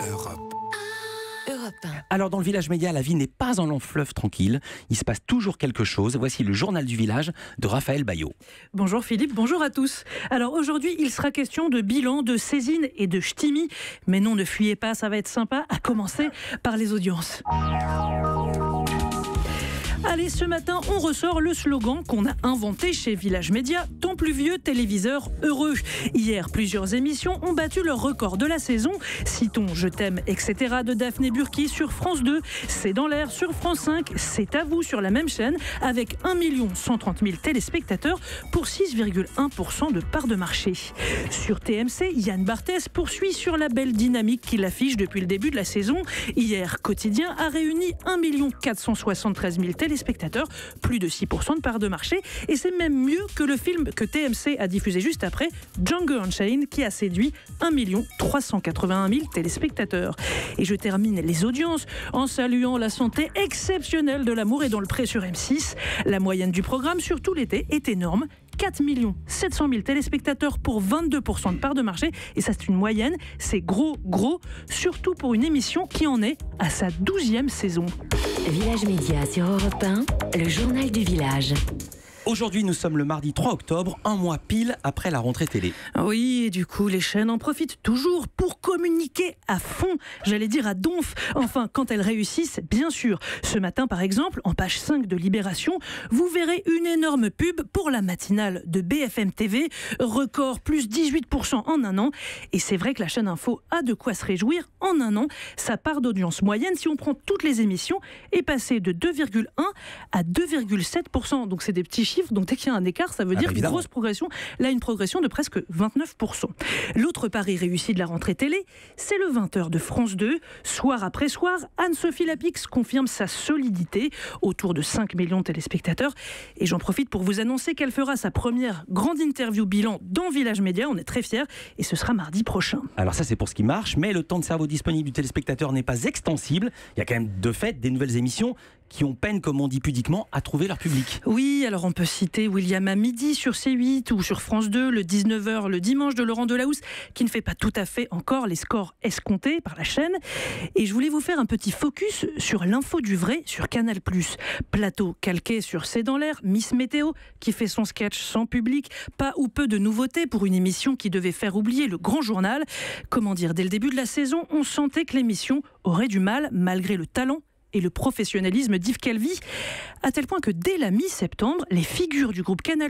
Europe. Alors dans le village média, la vie n'est pas un long fleuve tranquille. Il se passe toujours quelque chose. Voici le journal du village de Raphaël Baillot. Bonjour Philippe, bonjour à tous. Alors aujourd'hui, il sera question de bilan, de saisine et de ch'timi. Mais non, ne fuyez pas, ça va être sympa, à commencer par les audiences. Allez, ce matin, on ressort le slogan qu'on a inventé chez Village Média, ton plus vieux téléviseur heureux. Hier, plusieurs émissions ont battu leur record de la saison. Citons Je t'aime, etc. de Daphné Burki sur France 2, C'est dans l'air sur France 5, C'est à vous sur la même chaîne, avec 1 130 000 téléspectateurs pour 6,1% de part de marché. Sur TMC, Yann Barthès poursuit sur la belle dynamique qu'il affiche depuis le début de la saison. Hier, Quotidien a réuni 1 473 000 téléspectateurs, plus de 6% de part de marché, et c'est même mieux que le film que TMC a diffusé juste après, Django Unchained, qui a séduit 1 381 000 téléspectateurs. Et je termine les audiences en saluant la santé exceptionnelle de L'amour est dans le pré sur M6. La moyenne du programme sur tout l'été est énorme. 4 700 000 téléspectateurs pour 22% de part de marché. Et ça, c'est une moyenne. C'est gros, surtout pour une émission qui en est à sa 12e saison. Village Média sur Europe 1, le journal du village. Aujourd'hui, nous sommes le mardi 3 octobre, un mois pile après la rentrée télé. Oui, et du coup, les chaînes en profitent toujours pour communiquer à fond, j'allais dire à donf, enfin, quand elles réussissent, bien sûr. Ce matin, par exemple, en page 5 de Libération, vous verrez une énorme pub pour la matinale de BFM TV, record plus 18% en un an. Et c'est vrai que la chaîne Info a de quoi se réjouir. En un an, sa part d'audience moyenne, si on prend toutes les émissions, est passée de 2,1 à 2,7%. Donc c'est des petits chiffres, donc dès qu'il y a un écart, ça veut dire une grosse progression. Là, une progression de presque 29%. L'autre pari réussi de la rentrée télé, c'est le 20h de France 2. Soir après soir, Anne-Sophie Lapix confirme sa solidité, autour de 5 millions de téléspectateurs. Et j'en profite pour vous annoncer qu'elle fera sa première grande interview bilan dans Village Média. On est très fiers, et ce sera mardi prochain. Alors ça, c'est pour ce qui marche, mais le temps de cerveau disponible du téléspectateur n'est pas extensible. Il y a quand même de fait des nouvelles émissions qui ont peine, comme on dit pudiquement, à trouver leur public. Oui, alors on peut citer William à midi sur C8 ou sur France 2, le 19h le dimanche de Laurent Delahousse, qui ne fait pas tout à fait encore les scores escomptés par la chaîne. Et je voulais vous faire un petit focus sur l'info du vrai sur Canal+. Plateau calqué sur C'est dans l'air, Miss Météo, qui fait son sketch sans public, pas ou peu de nouveautés pour une émission qui devait faire oublier le grand journal. Comment dire, dès le début de la saison, on sentait que l'émission aurait du mal, malgré le talent et le professionnalisme d'Yves Calvi, à tel point que dès la mi-septembre, les figures du groupe Canal+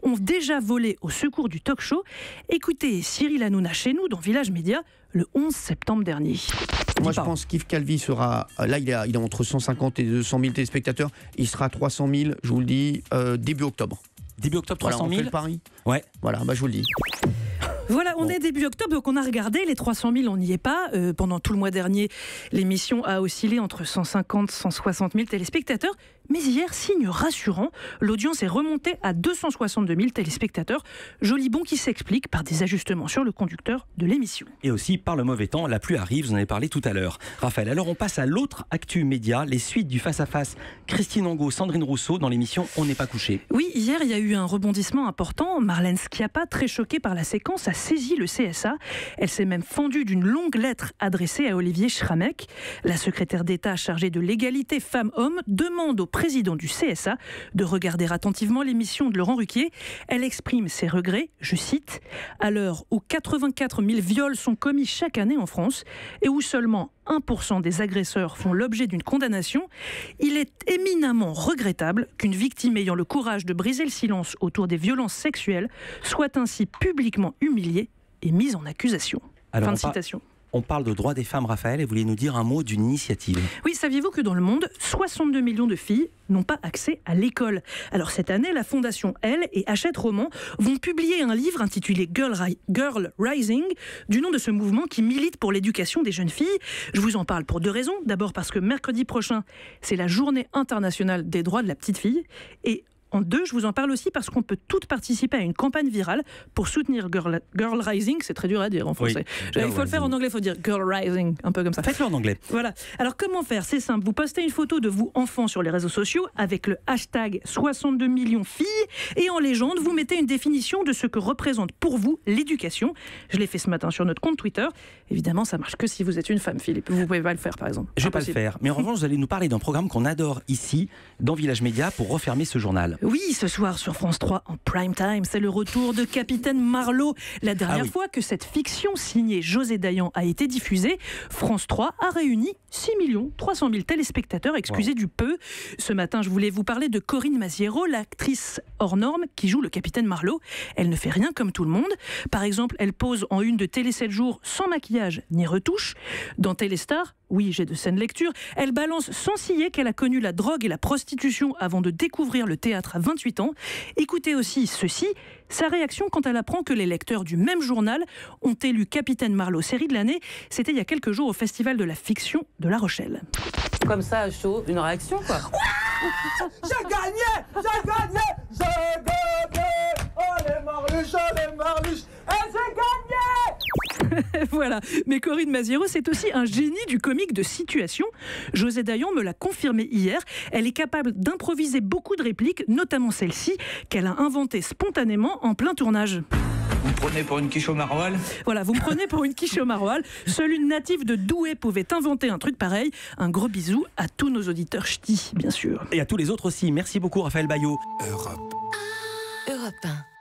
ont déjà volé au secours du talk-show. Écoutez Cyril Hanouna chez nous dans Village Média le 11 septembre dernier. Moi, je pense qu'Yves Calvi sera... Là, il est entre 150 et 200 000 téléspectateurs. Il sera à 300 000, je vous le dis, début octobre. Début octobre, 300 000 voilà, on fait le pari. Ouais. Voilà, je vous le dis. Voilà, on est début octobre, donc on a regardé les 300 000, on n'y est pas. Pendant tout le mois dernier, l'émission a oscillé entre 150 et 160 000 téléspectateurs. Mais hier, signe rassurant, l'audience est remontée à 262 000 téléspectateurs. Joli bond qui s'explique par des ajustements sur le conducteur de l'émission. Et aussi par le mauvais temps, la pluie arrive, vous en avez parlé tout à l'heure. Raphaël, alors on passe à l'autre actu média, les suites du face-à-face Christine Angot, Sandrine Rousseau dans l'émission On n'est pas couché. Oui, hier, il y a eu un rebondissement important. Marlène Schiappa, très choquée par la séquence, a saisi le CSA. Elle s'est même fendue d'une longue lettre adressée à Olivier Schramek. La secrétaire d'État chargée de l'égalité femmes-hommes demande au président du CSA de regarder attentivement l'émission de Laurent Ruquier. Elle exprime ses regrets, je cite, « À l'heure où 84 000 viols sont commis chaque année en France et où seulement 1% des agresseurs font l'objet d'une condamnation, il est éminemment regrettable qu'une victime ayant le courage de briser le silence autour des violences sexuelles soit ainsi publiquement humiliée et mise en accusation. » Alors, fin de citation. On parle de droits des femmes, Raphaël, et vous voulez nous dire un mot d'une initiative. Oui, saviez-vous que dans le monde, 62 millions de filles n'ont pas accès à l'école. Alors cette année, la Fondation Elle et Hachette Roman vont publier un livre intitulé Girl Rising, du nom de ce mouvement qui milite pour l'éducation des jeunes filles. Je vous en parle pour deux raisons. D'abord parce que mercredi prochain, c'est la journée internationale des droits de la petite fille. Et en deux. Je vous en parle aussi parce qu'on peut toutes participer à une campagne virale pour soutenir Girl Rising. C'est très dur à dire en français. Il faut le faire en anglais, il faut dire Girl Rising, un peu comme ça. Faites-le en anglais. Voilà. Alors comment faire? C'est simple. Vous postez une photo de vous enfant sur les réseaux sociaux avec le hashtag 62 millions filles et en légende, vous mettez une définition de ce que représente pour vous l'éducation. Je l'ai fait ce matin sur notre compte Twitter. Évidemment, ça marche que si vous êtes une femme, Philippe. Vous pouvez pas le faire, par exemple. Je vais pas le faire. Mais en revanche, vous allez nous parler d'un programme qu'on adore ici, dans Village Média, pour refermer ce journal. Oui, ce soir sur France 3 en prime time, c'est le retour de Capitaine Marlowe. La dernière fois que cette fiction signée José Dayan a été diffusée, France 3 a réuni 6 300 000 téléspectateurs, excusez du peu. Ce matin, je voulais vous parler de Corinne Maziero, l'actrice hors norme qui joue le Capitaine Marlowe. Elle ne fait rien comme tout le monde. Par exemple, elle pose en une de Télé 7 jours sans maquillage ni retouche. Dans Téléstar, oui, j'ai de saines lectures, elle balance sans ciller qu'elle a connu la drogue et la prostitution avant de découvrir le théâtre à 28 ans. Écoutez aussi ceci, sa réaction quand elle apprend que les lecteurs du même journal ont élu Capitaine Marlowe série de l'année. C'était il y a quelques jours au Festival de la Fiction de La Rochelle. Comme ça, à chaud, une réaction quoi. Ouais, j'ai gagné, j'ai gagné, j'ai gagné. Oh les marluches, et j'ai gagné. Voilà, mais Corinne Maziero, c'est aussi un génie du comique de situation. José Dayan me l'a confirmé hier. Elle est capable d'improviser beaucoup de répliques, notamment celle-ci, qu'elle a inventée spontanément en plein tournage. Vous me prenez pour une quiche au maroilles? Voilà, vous me prenez pour une quiche au maroilles. Seule une native de Douai pouvait inventer un truc pareil. Un gros bisou à tous nos auditeurs ch'tis, bien sûr. Et à tous les autres aussi. Merci beaucoup, Raphaël Baillot. Europe 1.